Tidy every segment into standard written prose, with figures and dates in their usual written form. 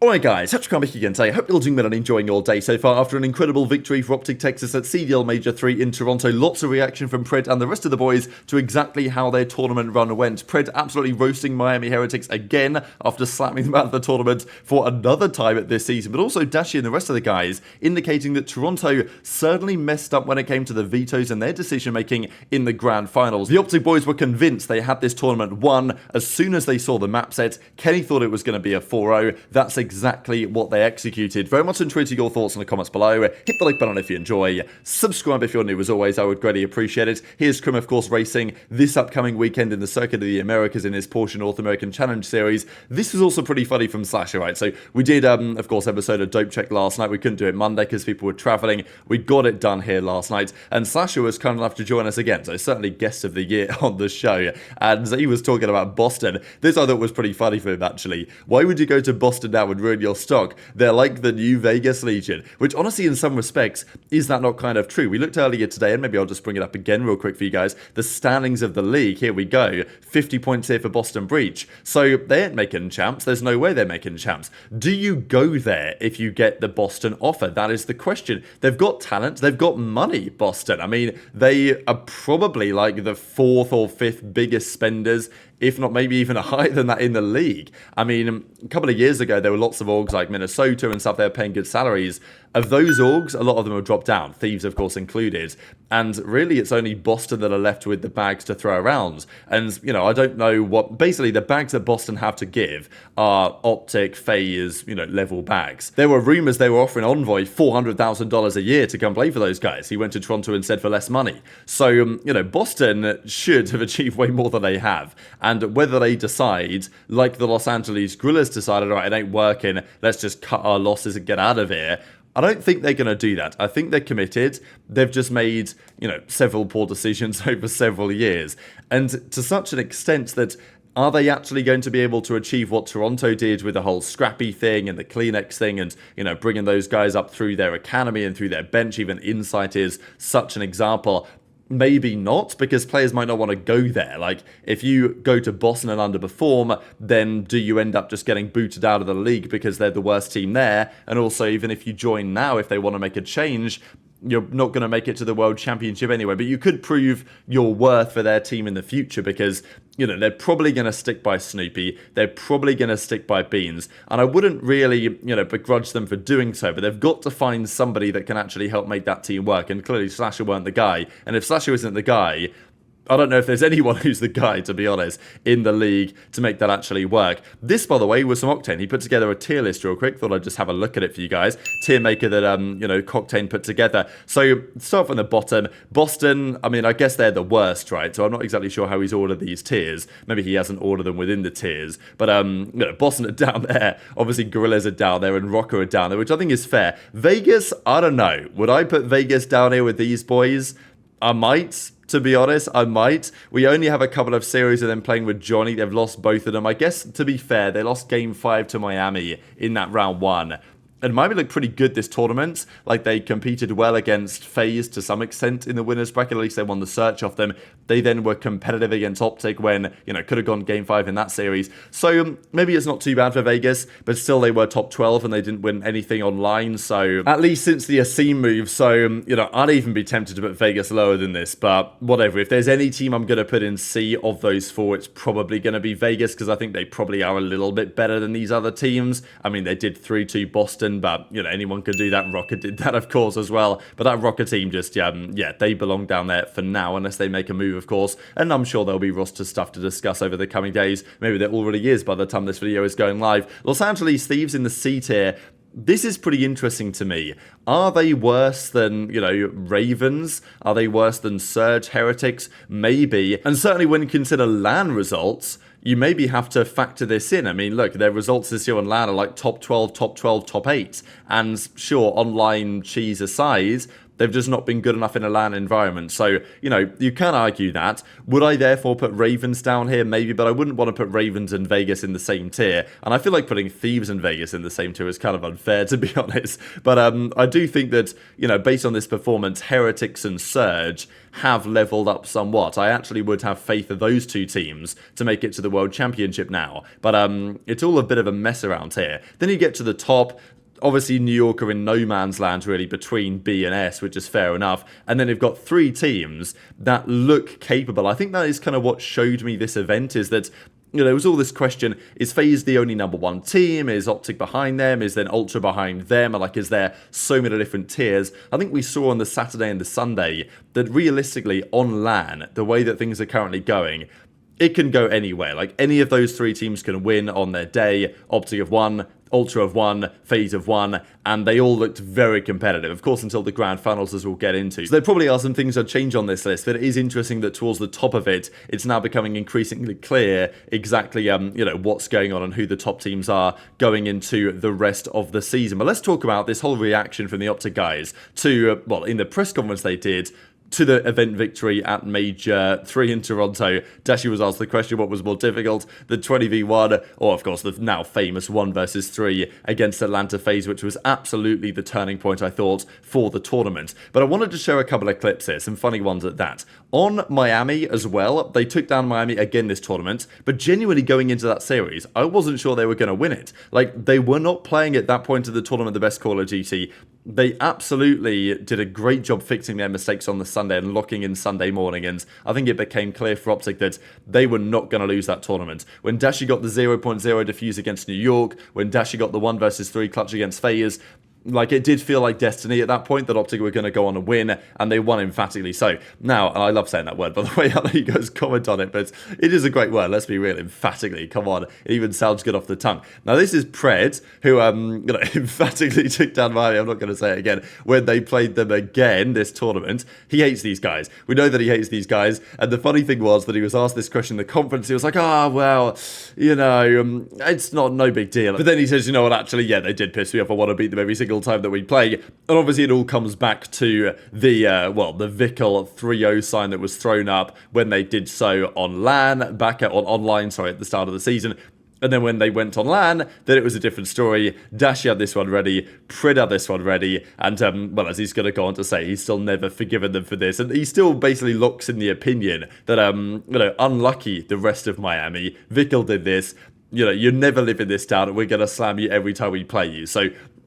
Alright guys, TacticalRab back again today. Hope you're all doing well and enjoying your day so far after an incredible victory for OpTic Texas at CDL Major 3 in Toronto. Lots of reaction from Pred and the rest of the boys to exactly how their tournament run went. Pred absolutely roasting Miami Heretics again after slapping them out of the tournament for another time this season, but also Dashy and the rest of the guys indicating that Toronto certainly messed up when it came to the vetoes and their decision making in the grand finals. The OpTic boys were convinced they had this tournament won as soon as they saw the map set. Kenny thought it was going to be a 4-0. That's exactly what they executed. Very much enjoyed your thoughts in the comments below. Hit the like button if you enjoy. Subscribe if you're new as always. I would greatly appreciate it. Here's Kremp, of course, racing this upcoming weekend in the Circuit of the Americas in his Porsche North American Challenge Series. This was also pretty funny from Slasher, right? So we did, of course, episode of Dope Check last night. We couldn't do it Monday because people were traveling. We got it done here last night. And Slasher was kind enough to join us again. So certainly guest of the year on the show. And he was talking about Boston. This I thought was pretty funny for him, actually. Why would you go to Boston now and ruin your stock? They're like the new Vegas Legion, which honestly in some respects, is that not kind of true? We looked earlier today, and maybe I'll just bring it up again real quick for you guys, the standings of the league. Here we go, 50 points here for Boston Breach. So they ain't making champs. There's no way they're making champs. Do you go there if you get the Boston offer? That is the question. They've got talent, they've got money, Boston. I mean, they are probably like the 4th or 5th biggest spenders, if not maybe even higher than that in the league. I mean, a couple of years ago, there were lots of orgs like Minnesota and stuff, they were paying good salaries. Of those orgs, a lot of them have dropped down, Thieves of course included, and really it's only Boston that are left with the bags to throw around. And, you know, I don't know what, basically the bags that Boston have to give are OpTic, FaZe, you know, level bags. There were rumours they were offering Envoy $400,000 a year to come play for those guys. He went to Toronto instead for less money. So, you know, Boston should have achieved way more than they have. And whether they decide, like the Los Angeles Guerrillas decided, all right, it ain't working, let's just cut our losses and get out of here, I don't think they're going to do that. I think they're committed. They've just made, you know, several poor decisions over several years. And to such an extent that, are they actually going to be able to achieve what Toronto did with the whole Scrappy thing and the CleanX thing and, you know, bringing those guys up through their academy and through their bench? Even Insight is such an example. Maybe not, because players might not want to go there. Like, if you go to Boston and underperform, then do you end up just getting booted out of the league because they're the worst team there? And also, even if you join now, if they want to make a change, you're not going to make it to the World Championship anyway. But you could prove your worth for their team in the future because, you know, they're probably going to stick by Snoopy. They're probably going to stick by Beans. And I wouldn't really, you know, begrudge them for doing so. But they've got to find somebody that can actually help make that team work. And clearly Slasher weren't the guy. And if Slasher isn't the guy, I don't know if there's anyone who's the guy, to be honest, in the league to make that actually work. This, by the way, was from Octane. He put together a tier list real quick. Thought I'd just have a look at it for you guys. Tier maker that, you know, Octane put together. So, start from the bottom. Boston, I mean, I guess they're the worst, right? So, I'm not exactly sure how he's ordered these tiers. Maybe he hasn't ordered them within the tiers. But, you know, Boston are down there. Obviously, Gorillas are down there and Rocker are down there, which I think is fair. Vegas, I don't know. Would I put Vegas down here with these boys? I might. To be honest, I might. We only have a couple of series of them playing with Johnny. They've lost both of them. I guess, to be fair, they lost Game 5 to Miami in that round 1. And Miami looked pretty good this tournament. Like, they competed well against FaZe to some extent in the winners bracket. At least they won the search off them. They then were competitive against OpTic when, you know, could have gone Game 5 in that series. So maybe it's not too bad for Vegas, but still they were top 12 and they didn't win anything online. So at least since the Asim move. So, you know, I'd even be tempted to put Vegas lower than this, but whatever. If there's any team I'm going to put in C of those 4, it's probably going to be Vegas because I think they probably are a little bit better than these other teams. I mean, they did 3-2 Boston. But, you know, anyone could do that. Rocket did that, of course, as well. But that Rocket team just, yeah, they belong down there for now, unless they make a move, of course. And I'm sure there'll be roster stuff to discuss over the coming days. Maybe there already is by the time this video is going live. Los Angeles Thieves in the C tier. This is pretty interesting to me. Are they worse than, you know, Ravens? Are they worse than Surge, Heretics? Maybe. And certainly when you consider LAN results, you maybe have to factor this in. I mean, look, their results this year on LAN are like top 12, top 12, top 8. And sure, online cheese aside, They've just not been good enough in a LAN environment. So, you know, you can argue that. Would I therefore put Ravens down here? Maybe, but I wouldn't want to put Ravens and Vegas in the same tier. And I feel like putting Thieves and Vegas in the same tier is kind of unfair, to be honest. But I do think that, you know, based on this performance, Heretics and Surge have leveled up somewhat. I actually would have faith of those two teams to make it to the World Championship now. But it's all a bit of a mess around here. Then you get to the top. Obviously, New York are in no man's land, really, between B and S, which is fair enough. And then they've got 3 teams that look capable. I think that is kind of what showed me this event, is that, you know, there was all this question, is FaZe the only #1 team? Is OpTic behind them? Is then Ultra behind them? Like, is there so many different tiers? I think we saw on the Saturday and the Sunday that realistically, on LAN, the way that things are currently going, it can go anywhere. Like, any of those 3 teams can win on their day. OpTic have won, Ultra have won, FaZe have won, and they all looked very competitive, of course, until the grand finals, as we'll get into. So there probably are some things that change on this list, but it is interesting that towards the top of it, it's now becoming increasingly clear exactly, you know, what's going on and who the top teams are going into the rest of the season. But let's talk about this whole reaction from the OpTic guys to, well, in the press conference they did, to the event victory at Major 3 in Toronto. Dashy was asked the question, what was more difficult, the 20v1, or of course the now famous 1 versus 3 against Atlanta FaZe, which was absolutely the turning point, I thought, for the tournament. But I wanted to show a couple of clips here, some funny ones at that. On Miami as well, they took down Miami again this tournament, but genuinely going into that series, I wasn't sure they were going to win it. Like, they were not playing at that point of the tournament the best Call of Duty. They absolutely did a great job fixing their mistakes on the Sunday and locking in Sunday morning, and I think it became clear for OpTic that they were not going to lose that tournament. When Dashy got the 0.0 defuse against New York, when Dashy got the 1 versus 3 clutch against FaZe, like, it did feel like destiny at that point that OpTic were going to go on and win, and they won emphatically. So now, and I love saying that word, by the way, I know you guys comment on it, but it is a great word, let's be real, emphatically, come on, it even sounds good off the tongue. Now, this is Pred, who you know, emphatically took down Miami, I'm not going to say it again, when they played them again this tournament. He hates these guys. We know that he hates these guys, and the funny thing was that he was asked this question in the conference, he was like, well, you know, it's no big deal. But then he says, you know what, actually, yeah, they did piss me off, I want to beat them every single time that we play. And obviously it all comes back to the the Vikul 3-0 sign that was thrown up when they did so on LAN, back on online, sorry, at the start of the season. And then when they went on LAN, then it was a different story. Dashy had this one ready, Pred had this one ready, and, well, as he's going to go on to say, he's still never forgiven them for this. And he still basically locks in the opinion that, you know, unlucky the rest of Miami. Vikul did this. You know, you're never living this down, and we're going to slam you every time we play you. So,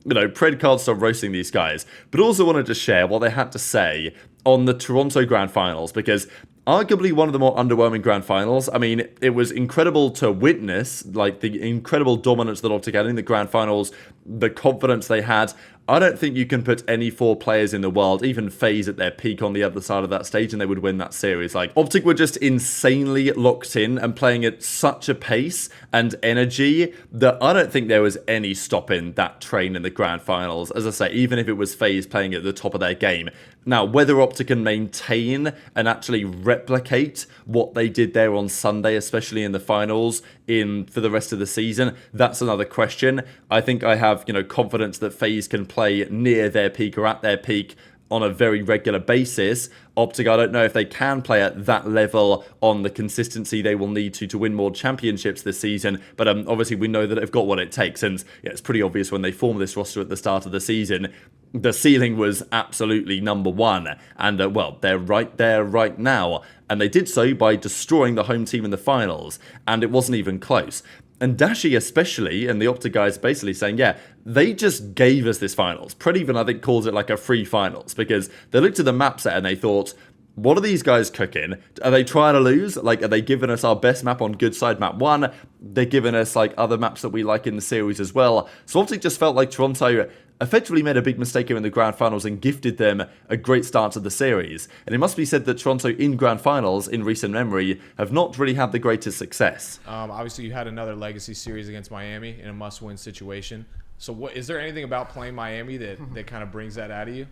you know, Pred can't stop roasting these guys. But also wanted to share what they had to say on the Toronto Grand Finals, because arguably one of the more underwhelming Grand Finals. I mean, it was incredible to witness, like, the incredible dominance that OpTic had in the Grand Finals, the confidence they had. I don't think you can put any 4 players in the world, even FaZe at their peak on the other side of that stage, and they would win that series. Like, OpTic were just insanely locked in and playing at such a pace and energy that I don't think there was any stopping that train in the Grand Finals. As I say, even if it was FaZe playing at the top of their game. Now, whether OpTic can maintain and actually replicate what they did there on Sunday, especially in the finals, for the rest of the season, that's another question. I think I have, you know, confidence that FaZe can play near their peak or at their peak on a very regular basis. OpTic, I don't know if they can play at that level on the consistency they will need to win more championships this season, but obviously we know that they've got what it takes, and yeah, it's pretty obvious when they formed this roster at the start of the season, the ceiling was absolutely #1, and well, they're right there right now, and they did so by destroying the home team in the finals, and it wasn't even close. And Dashy especially, and the OpTic guys basically saying, yeah, they just gave us this finals. Pred even, I think, calls it like a free finals, because they looked at the map set and they thought, what are these guys cooking? Are they trying to lose? Like, are they giving us our best map on good side map 1? They're giving us, like, other maps that we like in the series as well. So OpTic just felt like Toronto effectively made a big mistake here in the Grand Finals and gifted them a great start to the series. And it must be said that Toronto in Grand Finals, in recent memory, have not really had the greatest success. Obviously, you had another legacy series against Miami in a must-win situation. So is there anything about playing Miami that kind of brings that out of you?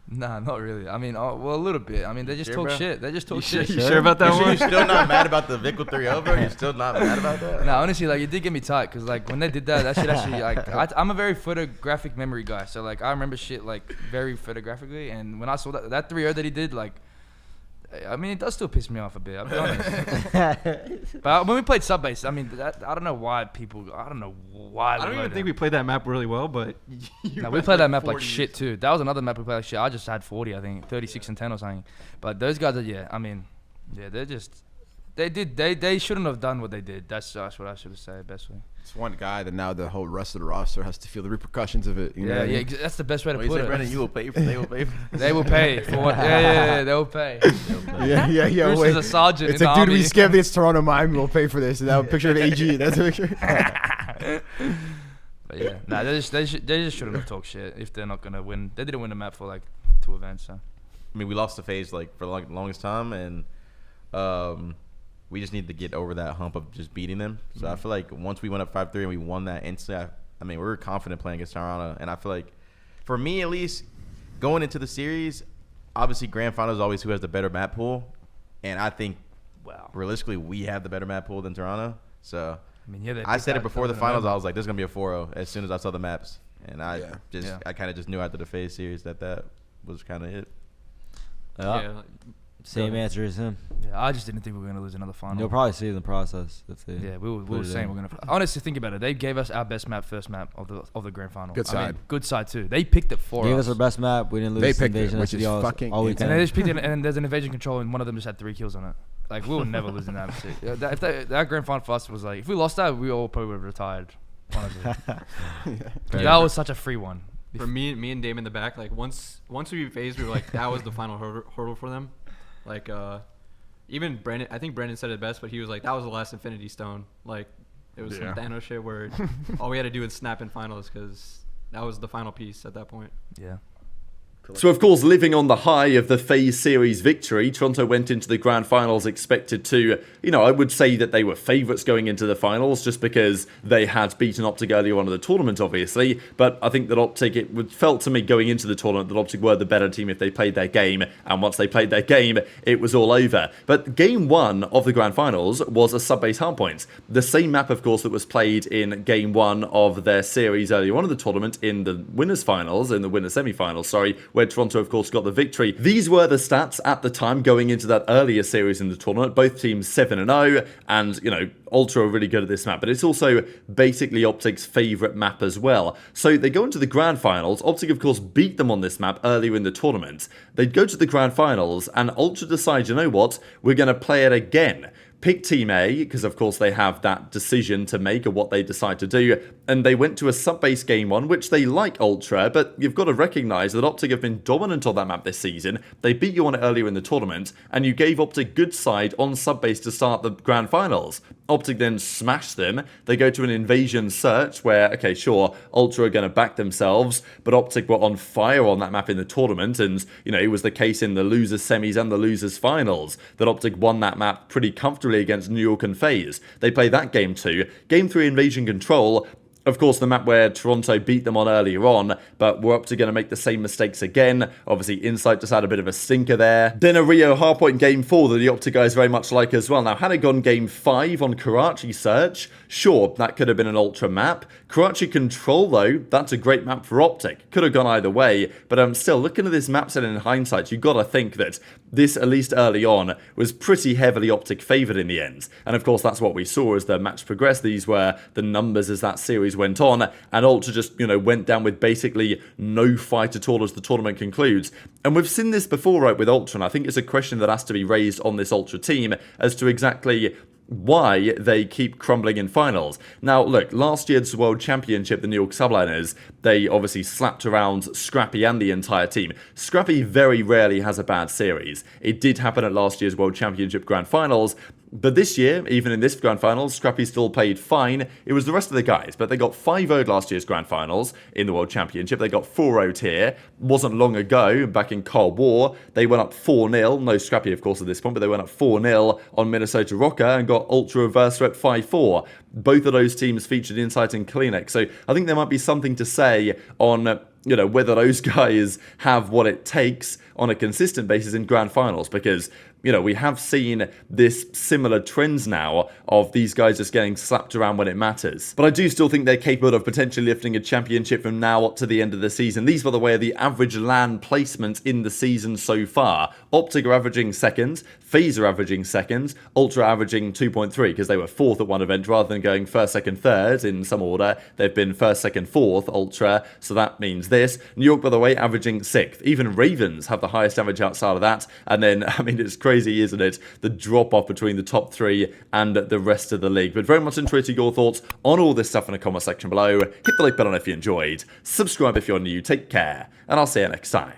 Nah, not really. I mean, well, a little bit. I mean, they just Sure, talk bro? shit. They just talk shit. You sure about that You're one? still not mad about the Vikul 3-0? You're still not mad about that? Nah, honestly, like, it did get me tight because, like, when they did that shit actually, like, I'm a very photographic memory guy. So, like, I remember shit, like, very photographically. And when I saw that 3-0 that he did, like, I mean, it does still piss me off a bit, I'll be honest. But when we played Subbase, I mean, I don't know why people, I don't know why. I don't even think we played that map really well, but No, we played that map like shit too. That was another map we played like shit. I just had 40, I think, 36 and 10 or something. But those guys are, they shouldn't have done what they did. That's what I should have said best way. It's one guy that now the whole rest of the roster has to feel the repercussions of it. You know what I mean? That's the best way to What you put say, it. Brendan? You will pay for. They will pay for. They will pay for what? Yeah, they will pay. Yeah. Bruce Wait. is a sergeant It's in like, the dude, army. we scammed against Toronto Miami. We'll pay for this. And that picture of AG. That's a picture. But yeah, nah, they just shouldn't have talked shit if they're not gonna win. They didn't win the map for like 2 events. So I mean, we lost to FaZe like for the longest time, and we just need to get over that hump of just beating them. So I feel like once we went up 5-3 and we won that instantly, I mean, we were confident playing against Toronto, and I feel like, for me at least, going into the series, obviously grand finals is always who has the better map pool, and I think realistically we have the better map pool than Toronto. So I mean, yeah, I said it before the finals. I was like, "There's gonna be a 4-0" as soon as I saw the maps, and I kind of just knew after the FaZe series that was kind of it. Yeah. Same answer as him. yeah, I just didn't think we were gonna lose another final. You'll probably see it in the process if they. Yeah, we put were it saying in. we're gonna. Honestly, think about it. They gave us our best map, first map of the grand final. Good I mean, side. good side too. They picked it for Gave us. us our best map. We didn't lose. They to picked it, Invasion which is SDL fucking all we insane. And can. they just picked it, and there's an invasion control, and one of them just had 3 kills on it. Like, we were never losing that shit. Yeah, that grand final for us was like, if we lost that, we all probably would have retired. Honestly. That was such a free one. For me and Dame in the back, like once we FaZe, we were like, that was the final hurdle for them. Like even Brandon, I think Brandon said it best, but he was like, that was the last Infinity Stone. Like it was some Thanos shit where all we had to do was snap in finals because that was the final piece at that point. Yeah. So, of course, living on the high of the FaZe series victory, Toronto went into the grand finals expected to, I would say that they were favourites going into the finals just because they had beaten OpTic earlier on in the tournament, obviously. But I think that OpTic, it felt to me going into the tournament that OpTic were the better team if they played their game. And once they played their game, it was all over. But game 1 of the grand finals was a Subbase hardpoint. The same map, of course, that was played in game 1 of their series earlier on in the tournament in the winners finals, in the winners semi-finals, where Toronto, of course, got the victory. These were the stats at the time going into that earlier series in the tournament. Both teams 7-0, and, Ultra are really good at this map, but it's also basically OpTic's favourite map as well. So they go into the grand finals. OpTic, of course, beat them on this map earlier in the tournament. They'd go to the grand finals, and Ultra decide, you know what, we're going to play it again. Pick Team A, because of course they have that decision to make of what they decide to do, and they went to a Subbase game 1, which they like Ultra, but you've got to recognise that OpTic have been dominant on that map this season. They beat you on it earlier in the tournament, and you gave OpTic good side on Subbase to start the grand finals. OpTic then smashed them. They go to an invasion search where, okay, sure, Ultra are going to back themselves, but OpTic were on fire on that map in the tournament, and, it was the case in the losers semis and the losers finals that OpTic won that map pretty comfortably against New York and FaZe. They play that game 2. Game 3, Invasion Control. Of course, the map where Toronto beat them on earlier on, but we're up to going to make the same mistakes again. Obviously, Insight just had a bit of a stinker there. Then a Rio hardpoint game 4 that the OpTic guys very much like as well. Now, had it gone game 5 on Karachi Search, sure, that could have been an Ultra map. Karachi Control, though, that's a great map for OpTic. Could have gone either way, but still, looking at this map set in hindsight, you've got to think that this, at least early on, was pretty heavily OpTic favoured in the end. And of course, that's what we saw as the match progressed. These were the numbers as that series went on, and Ultra just, went down with basically no fight at all as the tournament concludes. And we've seen this before, right, with Ultra, and I think it's a question that has to be raised on this Ultra team as to exactly why they keep crumbling in finals. Now, look, last year's World Championship, the New York Subliners, they obviously slapped around Scrappy and the entire team. Scrappy very rarely has a bad series. It did happen at last year's World Championship Grand Finals, but this year, even in this Grand Finals, Scrappy still played fine. It was the rest of the guys, but they got 5-0'd last year's Grand Finals in the World Championship. They got 4-0'd here. Wasn't long ago, back in Cold War, they went up 4-0. No Scrappy, of course, at this point, but they went up 4-0 on Minnesota Rocker and got Ultra reverse swept 5-4. Both of those teams featured Insight and CleanX. So I think there might be something to say on you know, whether those guys have what it takes on a consistent basis in grand finals, because, you know, we have seen this similar trends now of these guys just getting slapped around when it matters. But I do still think they're capable of potentially lifting a championship from now up to the end of the season. These, by the way, are the average LAN placements in the season so far. OpTic are averaging second, FaZe are averaging second, Ultra averaging 2.3 because they were fourth at one event rather than going first, second, third in some order. They've been first, second, fourth, Ultra, so that means this. New York, by the way, averaging sixth. Even Ravens have the highest average outside of that. And then, I mean, it's crazy, isn't it? The drop-off between the top three and the rest of the league. But very much interested your thoughts on all this stuff in the comment section below. Hit the like button if you enjoyed. Subscribe if you're new. Take care. And I'll see you next time.